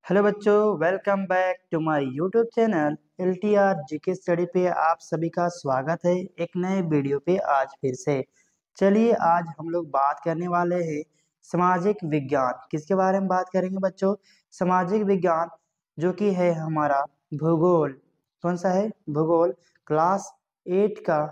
Hello बच्चों, welcome back to my YouTube channel LTR GK study पे आप सभी का स्वागत है एक नए वीडियो पे। आज फिर से चलिए आज हम लोग बात करने वाले हैं सामाजिक विज्ञान। किसके बारे में बात करेंगे बच्चों? सामाजिक विज्ञान, जो कि है हमारा भूगोल। कौन सा है? भूगोल। क्लास 8 का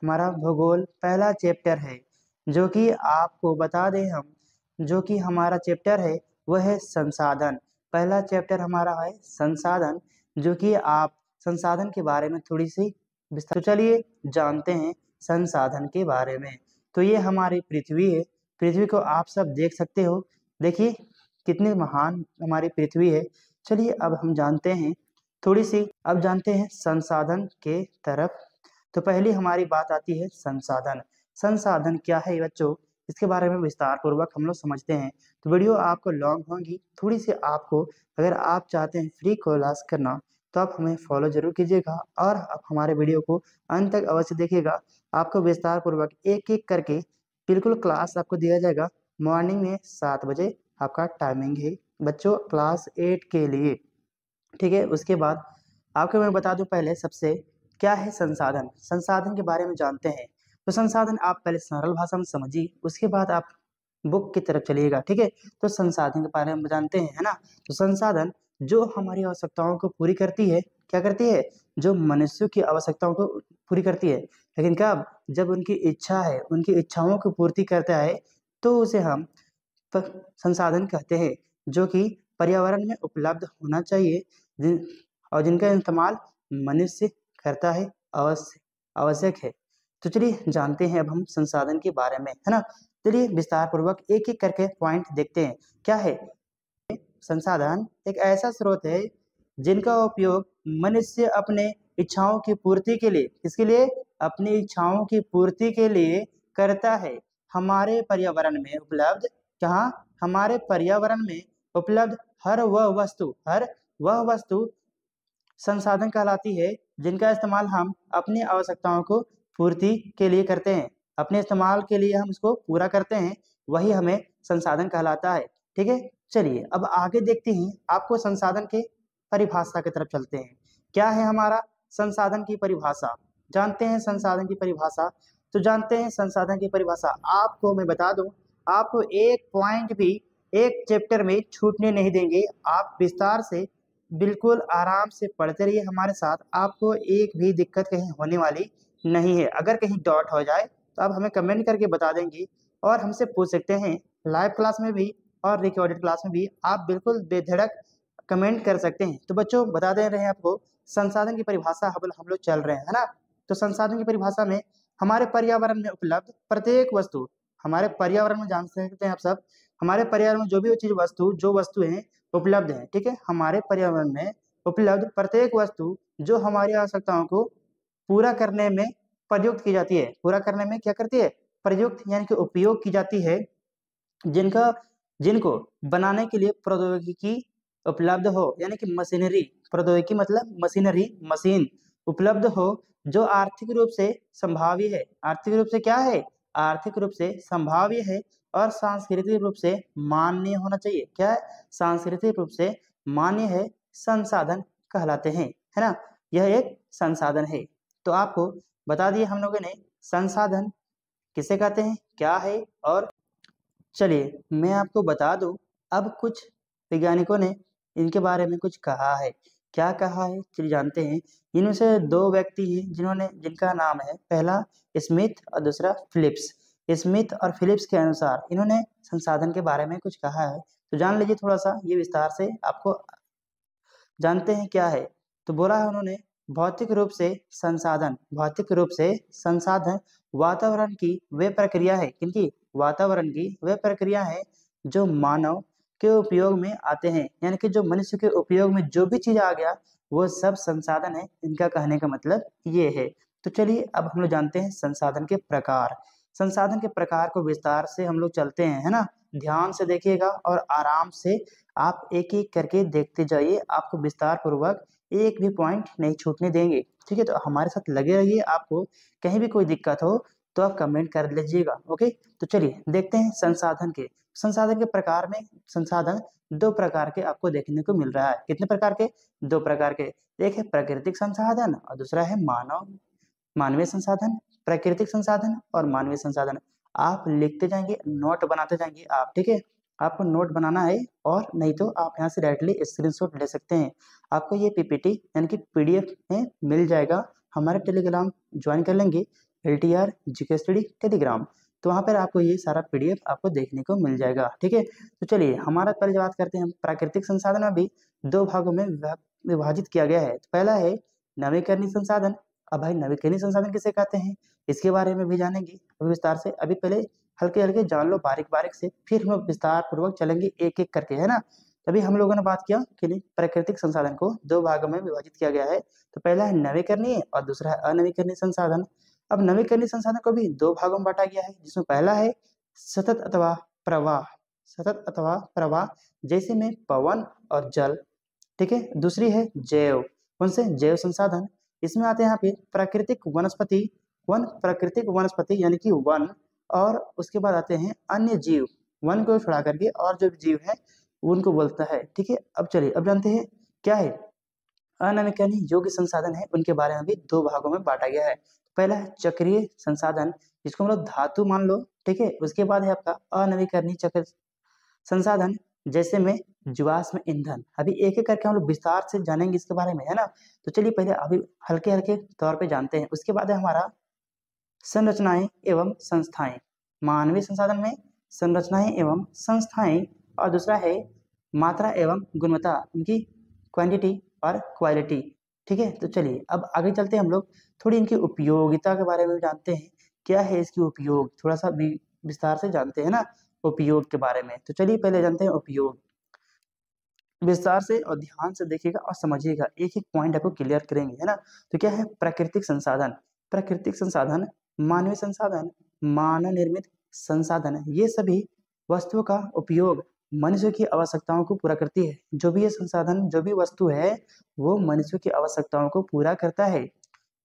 हमारा भूगोल पहला चैप्टर है, जो कि आपको बता दें हम, जो कि हमारा चैप्टर है वह है संसाधन। पहला चैप्टर हमारा है संसाधन, जो कि आप संसाधन के बारे में थोड़ी सी विस्तार। तो चलिए जानते हैं संसाधन के बारे में। तो ये हमारी पृथ्वी है। पृथ्वी को आप सब देख सकते हो। देखिए कितनी महान हमारी पृथ्वी है। चलिए अब हम जानते हैं थोड़ी सी, अब जानते हैं संसाधन के तरफ। तो पहली हमारी बात आती है संसाधन। संसाधन क्या है बच्चों, इसके बारे में विस्तार पूर्वक हम लोग समझते हैं। तो वीडियो आपको लॉन्ग होगी थोड़ी सी। आपको अगर आप चाहते हैं फ्री क्लास करना तो आप हमें फॉलो जरूर कीजिएगा और आप हमारे वीडियो को अंत तक अवश्य देखिएगा। आपको विस्तार पूर्वक एक एक करके बिल्कुल क्लास आपको दिया जाएगा। मॉर्निंग में 7 बजे आपका टाइमिंग है बच्चों, क्लास 8 के लिए। ठीक है, उसके बाद आपको मैं बता दूं पहले सबसे क्या है संसाधन। संसाधन के बारे में जानते हैं। तो संसाधन आप पहले सरल भाषा में समझिए, उसके बाद आप बुक की तरफ चलिएगा। ठीक है, तो संसाधन के बारे में जानते हैं, है ना। तो संसाधन जो हमारी आवश्यकताओं को पूरी करती है, क्या करती है? जो मनुष्य की आवश्यकताओं को पूरी करती है। लेकिन कब? जब उनकी इच्छा है, उनकी इच्छाओं की पूर्ति करता है तो उसे हम संसाधन कहते हैं, जो कि पर्यावरण में उपलब्ध होना चाहिए और जिनका इस्तेमाल मनुष्य करता है, आवश्यक है। तो चलिए जानते हैं अब हम संसाधन के बारे में, है ना। चलिए विस्तार पूर्वक एक एक करके पॉइंट देखते हैं। क्या है संसाधन? एक ऐसा स्रोत है जिनका उपयोग मनुष्य अपने इच्छाओं की पूर्ति के लिए, किसके लिए? अपनी इच्छाओं की पूर्ति के लिए करता है। हमारे पर्यावरण में उपलब्ध, कहाँ? हमारे पर्यावरण में उपलब्ध हर वह वस्तु संसाधन कहलाती है जिनका इस्तेमाल हम अपनी आवश्यकताओं को पूर्ति के लिए करते हैं। अपने इस्तेमाल के लिए हम इसको पूरा करते हैं, वही हमें संसाधन कहलाता है। ठीक है, चलिए अब आगे देखते हैं। आपको संसाधन के परिभाषा की तरफ चलते हैं। क्या है हमारा संसाधन की परिभाषा? जानते हैं संसाधन की परिभाषा। तो जानते हैं संसाधन की परिभाषा। आपको मैं बता दूं, आपको एक पॉइंट भी एक चैप्टर में छूटने नहीं देंगे। आप विस्तार से बिल्कुल आराम से पढ़ते रहिए हमारे साथ। आपको एक भी दिक्कत कहीं होने वाली नहीं है। अगर कहीं डॉट हो जाए तो आप हमें कमेंट करके बता देंगे और हमसे पूछ सकते हैं। लाइव क्लास में भी और रिकॉर्डेड क्लास में भी आप बिल्कुल बेधड़क कमेंट कर सकते हैं। तो बच्चों बता दे रहे हैं आपको संसाधन की परिभाषा हम लोग चल रहे हैं, है ना। तो संसाधन की परिभाषा में हमारे पर्यावरण में उपलब्ध प्रत्येक वस्तु, हमारे पर्यावरण में जान सकते हैं आप सब, हमारे पर्यावरण में जो भी चीज जो वस्तुएं उपलब्ध है, ठीक है, हमारे पर्यावरण में उपलब्ध प्रत्येक वस्तु जो हमारी आवश्यकताओं को पूरा करने में प्रयुक्त की जाती है। पूरा करने में क्या करती है? प्रयुक्त यानी कि उपयोग की जाती है। जिनका जिनको बनाने के लिए प्रौद्योगिकी उपलब्ध हो, यानी कि मशीनरी, प्रौद्योगिकी मतलब मशीनरी, मशीन उपलब्ध हो, जो आर्थिक रूप से संभाव्य है। आर्थिक रूप से क्या है? आर्थिक रूप से संभाव्य है और सांस्कृतिक रूप से मान्य होना चाहिए। क्या है? सांस्कृतिक रूप से मान्य है, संसाधन कहलाते हैं, है ना। यह एक संसाधन है। तो आपको बता दिए हम लोगों ने संसाधन किसे कहते हैं, क्या है। और चलिए मैं आपको बता दूं, अब कुछ वैज्ञानिकों ने इनके बारे में कुछ कहा है। क्या कहा है चलिए जानते हैं। इनमें से दो व्यक्ति हैं जिनका नाम है, पहला स्मिथ और दूसरा फिलिप्स। स्मिथ और फिलिप्स के अनुसार इन्होंने संसाधन के बारे में कुछ कहा है। तो जान लीजिए थोड़ा सा, ये विस्तार से आपको जानते हैं क्या है। तो बोला है उन्होंने, भौतिक रूप से संसाधन वातावरण की वे प्रक्रिया है। किनकी? वातावरण की वे प्रक्रिया है जो मानव के उपयोग में आते हैं, यानी कि जो मनुष्य के उपयोग में जो भी चीज आ गया वो सब संसाधन है। इनका कहने का मतलब ये है। तो चलिए अब हम लोग जानते हैं संसाधन के प्रकार। संसाधन के प्रकार को विस्तार से हम लोग चलते हैं, है ना। ध्यान से देखिएगा और आराम से आप एक एक करके देखते जाइए। आपको विस्तार पूर्वक एक भी पॉइंट नहीं छूटने देंगे। ठीक है, तो हमारे साथ लगे रहिए। आपको कहीं भी कोई दिक्कत हो तो आप कमेंट कर लीजिएगा। ओके, तो चलिए देखते हैं संसाधन के प्रकार में। संसाधन दो प्रकार के आपको देखने को मिल रहा है। कितने प्रकार के? दो प्रकार के। एक है प्राकृतिक संसाधन और दूसरा है मानवीय संसाधन। प्राकृतिक संसाधन और मानवीय संसाधन आप लिखते जाएंगे, नोट बनाते जाएंगे आप, ठीक है। आपको नोट बनाना है और नहीं तो आप यहाँ से डायरेक्टली स्क्रीनशॉट ले सकते हैं। आपको ये पीपीटी यानी कि पीडीएफ में मिल जाएगा। हमारे टेलीग्राम ज्वाइन कर लेंगे, LTR GK स्टडी टेलीग्राम, तो वहाँ पर आपको ये सारा पीडीएफ आपको देखने को मिल जाएगा, ठीक है। तो चलिए हमारा पहले बात करते हैं। प्राकृतिक संसाधन में भी दो भागों में विभाजित किया गया है। तो पहला है नवीकरणीय संसाधन। अब भाई नवीकरणीय संसाधन किसे कहते हैं, इसके बारे में भी जानेंगे विस्तार से। अभी पहले हल्के हल्के जान लो बारीक बारीक से, फिर हम विस्तार पूर्वक चलेंगे एक एक करके, है ना। तभी हम लोगों ने बात किया कि प्राकृतिक संसाधन को दो भागों में विभाजित किया गया है। तो पहला है नवीकरणीय और दूसरा है अनवीकरणीय संसाधन। अब नवीकरणीय संसाधन को भी दो भागों में बांटा गया है, जिसमें पहला है सतत अथवा प्रवाह जैसे में पवन और जल, ठीक है। दूसरी है जैव, कौन से? जैव संसाधन। इसमें आते हैं यहाँ पे प्राकृतिक वनस्पति यानी कि वन, और उसके बाद आते हैं अन्य जीव, वन को छोड़ा करके और जो जीव है उनको बोलता है, ठीक है। अब चलिए अब जानते हैं क्या है अनवीकरणीय जो कि संसाधन है, उनके बारे में भी दो भागों में बांटा गया है। पहला है चक्रीय संसाधन, जिसको हम लोग धातु मान लो, ठीक है। उसके बाद है आपका अनवीकरणीय चक्र संसाधन, जैसे में जीवाश्म ईंधन। अभी एक एक करके हम लोग विस्तार से जानेंगे इसके बारे में, है ना। तो चलिए पहले अभी हल्के हल्के तौर पे जानते हैं। उसके बाद है हमारा संरचनाएं एवं संस्थाएं। मानवीय संसाधन में संरचनाएं एवं संस्थाएं, और दूसरा है मात्रा एवं गुणवत्ता, उनकी क्वांटिटी और क्वालिटी, ठीक है। तो चलिए अब आगे चलते हैं, हम लोग थोड़ी इनकी उपयोगिता के बारे में जानते हैं। क्या है इसकी उपयोग, थोड़ा सा विस्तार से जानते हैं ना उपयोग के बारे में। तो चलिए पहले जानते हैं उपयोग। विस्तार से और ध्यान से देखिएगा और समझिएगा, एक एक पॉइंट आपको क्लियर करेंगे, है ना। तो क्या है प्राकृतिक संसाधन? प्राकृतिक संसाधन, मानवीय संसाधन, मानव निर्मित संसाधन, ये सभी वस्तुओं का उपयोग मनुष्य की आवश्यकताओं को पूरा करती है। जो भी ये संसाधन, जो भी वस्तु है, वो मनुष्य की आवश्यकताओं को पूरा करता है।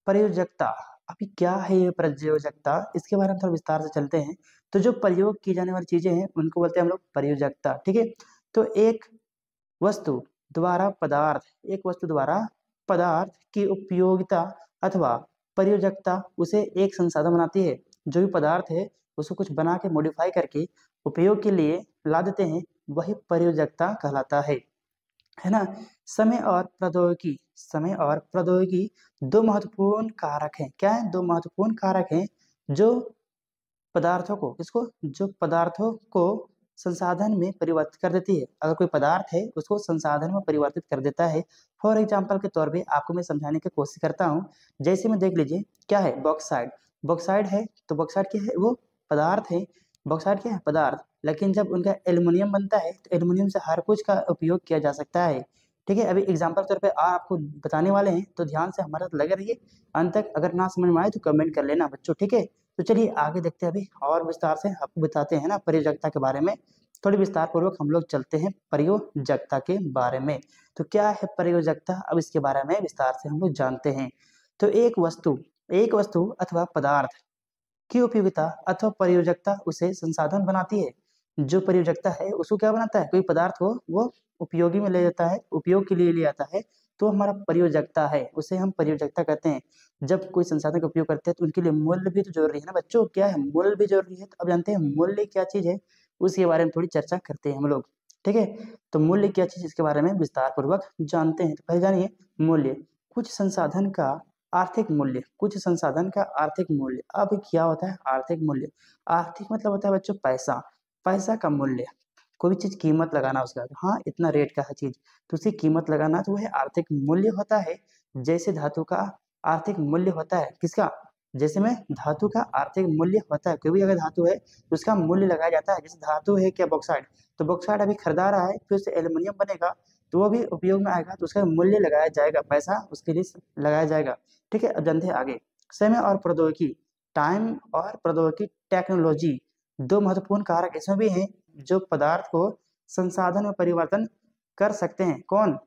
प्रयोजकता, अभी क्या है ये प्रयोजकता, इसके बारे में थोड़ा विस्तार से चलते हैं। तो जो प्रयोग की जाने वाली चीजें हैं उनको बोलते हैं हम लोग प्रयोजकता, ठीक है। तो एक वस्तु द्वारा पदार्थ की उपयोगिता अथवा प्रयोजकता उसे एक संसाधन बनाती है। जो भी पदार्थ है उसको कुछ बना के मॉडिफाई करके उपयोग के लिए ला देते हैं, वही प्रयोजकता कहलाता है ना। समय और प्रौद्योगिकी दो महत्वपूर्ण कारक हैं। क्या है? दो महत्वपूर्ण कारक हैं जो पदार्थों को संसाधन में परिवर्तित कर देती है। अगर कोई पदार्थ है उसको संसाधन में परिवर्तित कर देता है। फॉर एग्जाम्पल के तौर पे आपको मैं समझाने की कोशिश करता हूँ। जैसे में देख लीजिए, क्या है? बॉक्साइड है, तो बॉक्साइड क्या है? वो पदार्थ है। बॉक्साइड क्या है? पदार्थ। लेकिन जब उनका एल्युमिनियम बनता है तो एल्युमिनियम से हर कुछ का उपयोग किया जा सकता है, ठीक है। अभी एग्जाम्पल के तौर पे आपको बताने वाले हैं, तो ध्यान से हमारे साथ लगे रहिए अंत तक। अगर ना समझ में आए तो कमेंट कर लेना बच्चों, ठीक है। तो चलिए आगे देखते हैं, अभी और विस्तार से आपको बताते हैं ना प्रयोजकता के बारे में। थोड़ी विस्तार पूर्वक हम लोग चलते हैं प्रयोजकता के बारे में। तो क्या है प्रयोजकता, अब इसके बारे में विस्तार से हम लोग जानते हैं। तो एक वस्तु अथवा पदार्थ की उपयोगिता अथवा प्रयोजकता उसे संसाधन बनाती है। जो प्रयोजकता है उसको क्या बनाता है? कोई पदार्थ को वो उपयोगी में ले जाता है, उपयोग के लिए ले आता है, तो हमारा प्रयोजकता है, उसे हम प्रयोजकता कहते हैं। जब कोई संसाधन का उपयोग करते हैं तो उनके लिए मूल्य भी तो जरूरी है ना बच्चों। क्या है? मूल्य भी जरूरी है। तो अब जानते हैं मूल्य क्या चीज है, उसके बारे में थोड़ी चर्चा करते हैं हम लोग, ठीक है। तो मूल्य क्या चीज, इसके बारे में विस्तार पूर्वक जानते हैं। तो पहले जानिए मूल्य। कुछ संसाधन का आर्थिक मूल्य। अब क्या होता है आर्थिक मूल्य? आर्थिक मतलब होता है बच्चों पैसा का मूल्य। कोई भी चीज कीमत लगाना उसका, हाँ इतना रेट का है चीज, तो उसी कीमत लगाना, तो वह आर्थिक मूल्य होता है। जैसे धातु का आर्थिक मूल्य होता है, किसका? जैसे में धातु का आर्थिक मूल्य होता है। कोई भी अगर धातु है तो उसका मूल्य लगाया जाता है। जैसे धातु है क्या? बॉक्साइड। तो बॉक्साइड अभी खरीदा रहा है, फिर उससे एल्युमिनियम बनेगा, तो वो भी उपयोग में आएगा, तो उसका मूल्य लगाया जाएगा, पैसा उसके लिए लगाया जाएगा, ठीक है। अब जानते हैं आगे। समय और प्रौद्योगिकी, टाइम और प्रौद्योगिकी, टेक्नोलॉजी, दो महत्वपूर्ण कारक इसमें भी हैं जो पदार्थ को संसाधन में परिवर्तन कर सकते हैं। कौन?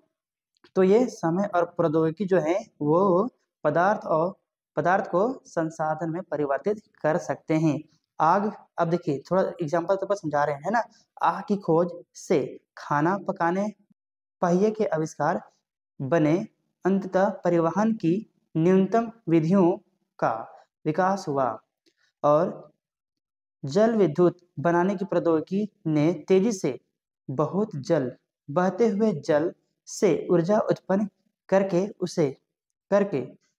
तो ये समय और प्रौद्योगिकी जो है वो पदार्थ और पदार्थ को संसाधन में परिवर्तित कर सकते हैं। आग, अब देखिए थोड़ा एग्जाम्पल तो समझा रहे हैं ना। आग की खोज से खाना पकाने, पहिए के आविष्कार बने, अंततः परिवहन की न्यूनतम विधियों का विकास हुआ और जल विद्युत बनाने की प्रौद्योगिकी ने तेजी से बहुत जल बहते हुए जल से ऊर्जा उत्पन्न करके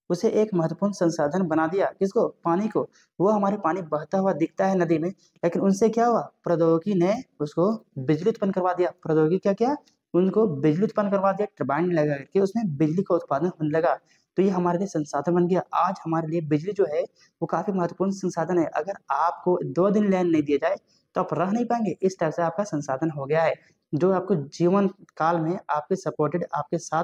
उसे एक महत्वपूर्ण संसाधन बना दिया। किसको? पानी को। वो हमारे पानी बहता हुआ दिखता है नदी में, लेकिन उनसे क्या हुआ? प्रौद्योगिकी ने उसको बिजली उत्पन्न करवा दिया। प्रौद्योगिकी क्या क्या? उनको बिजली उत्पन्न करवा दिया, टरबाइन लगा करके उसमें बिजली का उत्पादन होने लगा। तो ये हमारे लिए संसाधन बन गया। आज हमारे लिए बिजली जो है वो काफी महत्वपूर्ण संसाधन है। अगर आपको 2 दिन लाइन नहीं दिया जाए तो आप रह नहीं पाएंगे। इस टाइप से आपका संसाधन हो गया है, जो आपको जीवन काल में आपके सपोर्टेड, आपके साथ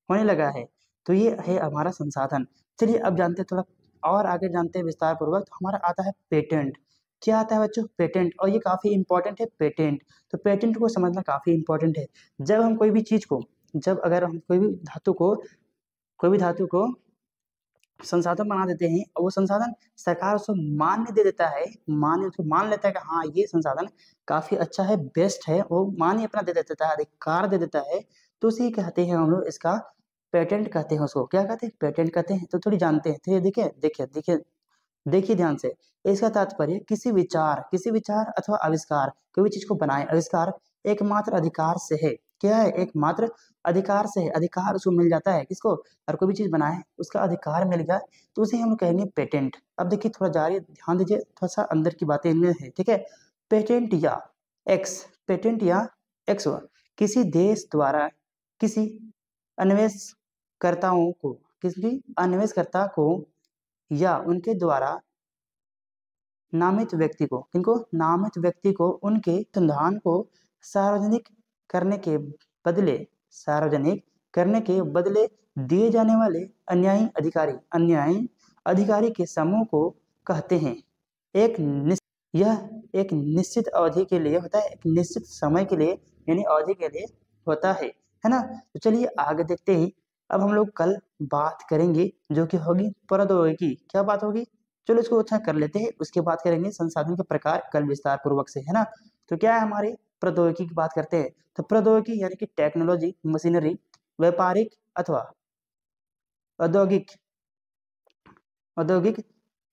होने लगा है। तो ये है हमारा संसाधन। चलिए अब जानते हैं, थोड़ा और आगे जानते हैं विस्तार पूर्वक। तो हमारा आता है पेटेंट। क्या आता है बच्चों? पेटेंट। और ये काफी इंपॉर्टेंट है पेटेंट। तो पेटेंट को समझना काफी इंपॉर्टेंट है। जब हम कोई भी चीज को, जब अगर हम कोई भी धातु को संसाधन बना देते हैं और वो संसाधन सरकार उसको मान्य दे देता है, मान्य उसको मान लेता है कि हाँ ये संसाधन काफी अच्छा है, बेस्ट है, वो मान्य अपना दे देता है, अधिकार दे देता है, तो उसे कहते हैं हम लोग, इसका पेटेंट कहते हैं। उसको क्या कहते हैं? पेटेंट कहते हैं। तो थोड़ी जानते हैं। तो ये देखिए देखिए देखिए देखिए ध्यान से। इसका तात्पर्य किसी विचार अथवा आविष्कार, कोई भी चीज को बनाए, आविष्कार एकमात्र अधिकार से है। क्या है? एकमात्र अधिकार से है। अधिकार उसको मिल जाता है। किसको? और कोई भी चीज बनाए उसका अधिकार मिल गया तो उसे हम कहेंगे पेटेंट। अब देखिए थोड़ा जारी ध्यान दीजिए, थोड़ा सा अंदर की बातें इनमें है। ठीक है। पेटेंट या एक्स, पेटेंट या एक्स किसी देश द्वारा किसी अन्वेषकर्ताओं को, किसी अन्वेषकर्ता को या उनके द्वारा नामित व्यक्ति को, किनको? नामित व्यक्ति को उनके अनुसंधान को सार्वजनिक करने के सार्वजनिक करने के बदले दिए जाने वाले अन्यायी अधिकारी के समूह को कहते हैं। यह एक निश्चित अवधि के लिए होता है, एक निश्चित समय के लिए यानी अवधि के लिए होता है ना। तो चलिए आगे देखते हैं। अब हम लोग कल बात करेंगे जो कि होगी प्रौद्योगिकी। क्या बात होगी? चलो इसको अच्छा कर लेते हैं, उसके बाद करेंगे संसाधन के प्रकार कल विस्तार पूर्वक से, है ना। तो क्या है हमारी प्रौद्योगिकी की बात करते हैं। तो प्रौद्योगिकी यानी कि टेक्नोलॉजी, मशीनरी, व्यापारिक अथवा औद्योगिक औद्योगिक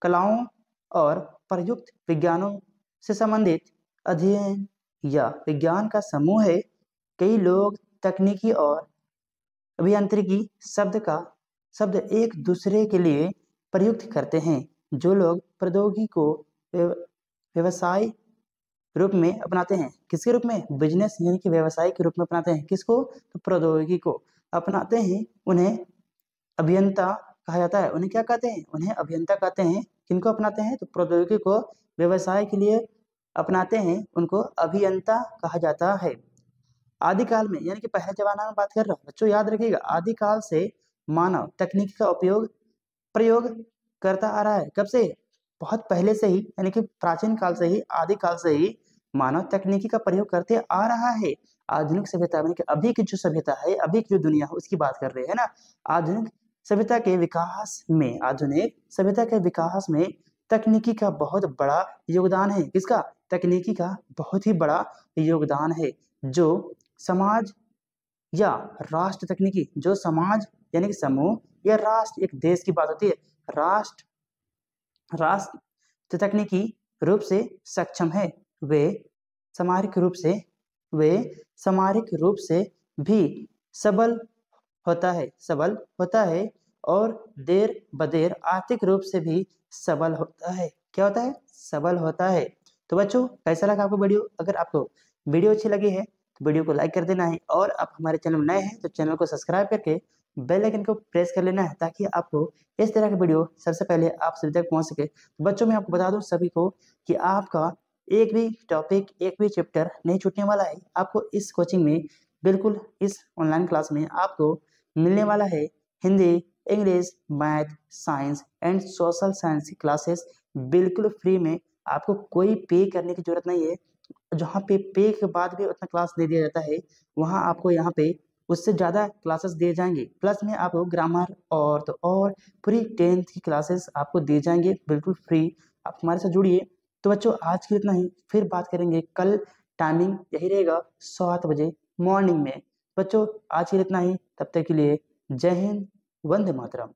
कलाओं और प्रयुक्त विज्ञानों से संबंधित अध्ययन या विज्ञान का समूह है। कई लोग तकनीकी और अभियांत्रिकी शब्द एक दूसरे के लिए प्रयुक्त करते हैं। जो लोग प्रौद्योगिकी को व्यवसाय रूप में अपनाते हैं, किसके रूप में? बिजनेस यानी कि व्यवसाय के रूप में अपनाते हैं। किसको? तो प्रौद्योगिकी को अपनाते हैं, उन्हें अभियंता कहा जाता है। उन्हें क्या कहते हैं? उन्हें अभियंता कहते हैं। किनको अपनाते हैं? तो प्रौद्योगिकी को व्यवसाय के लिए अपनाते हैं, उनको अभियंता कहा जाता है। आदिकाल में यानी कि पहले जमाना में बात कर रहा हूँ बच्चों, याद रखिएगा। आदिकाल से मानव तकनीक का प्रयोग करता आ रहा है। कब से? बहुत पहले से ही, यानी कि प्राचीन काल से ही, आदिकाल से ही मानव तकनीकी का प्रयोग करते आ रहा है। आधुनिक सभ्यता यानी कि अभी की जो सभ्यता है, अभी की जो दुनिया है उसकी बात कर रहे हैं ना। आधुनिक सभ्यता के विकास में तकनीकी का बहुत बड़ा योगदान है। किसका? तकनीकी का बहुत ही बड़ा योगदान है। जो समाज या राष्ट्र तकनीकी, जो समाज यानी कि समूह या राष्ट्र, एक देश की बात होती है, राष्ट्र तकनीकी रूप से सक्षम है, वे सामरिक रूप से भी सबल होता है और देर बदेर आर्थिक रूप से भी सबल होता है। क्या होता है? सबल होता है। तो बच्चों कैसा लगा आपको वीडियो? अगर आपको वीडियो अच्छी लगी है तो वीडियो को लाइक कर देना है, और आप हमारे चैनल में नए हैं तो चैनल को सब्सक्राइब करके बेल आइकन को प्रेस कर लेना है, ताकि आपको इस तरह के वीडियो सबसे पहले आप सभी तक पहुंच सके। तो बच्चों मैं आपको बता दूं सभी को कि आपका एक भी टॉपिक, एक भी चैप्टर नहीं छूटने वाला है। आपको इस कोचिंग में, बिल्कुल इस ऑनलाइन क्लास में आपको मिलने वाला है Hindi, English, math, science and social science की क्लासेस बिल्कुल फ्री में। आपको कोई पे करने की जरूरत नहीं है। जहाँ पे पे के बाद भी उतना क्लास दे दिया जाता है, वहाँ आपको यहाँ पे उससे ज़्यादा क्लासेस दिए जाएंगे। प्लस में आपको ग्रामर और पूरी 10th की क्लासेस आपको दिए जाएंगे बिल्कुल फ्री। आप हमारे साथ जुड़िए। तो बच्चों आज के लिए इतना ही, फिर बात करेंगे कल। टाइमिंग यही रहेगा 7 बजे मॉर्निंग में। बच्चों आज के लिए इतना ही, तब तक के लिए जय हिंद, वंदे मातरम।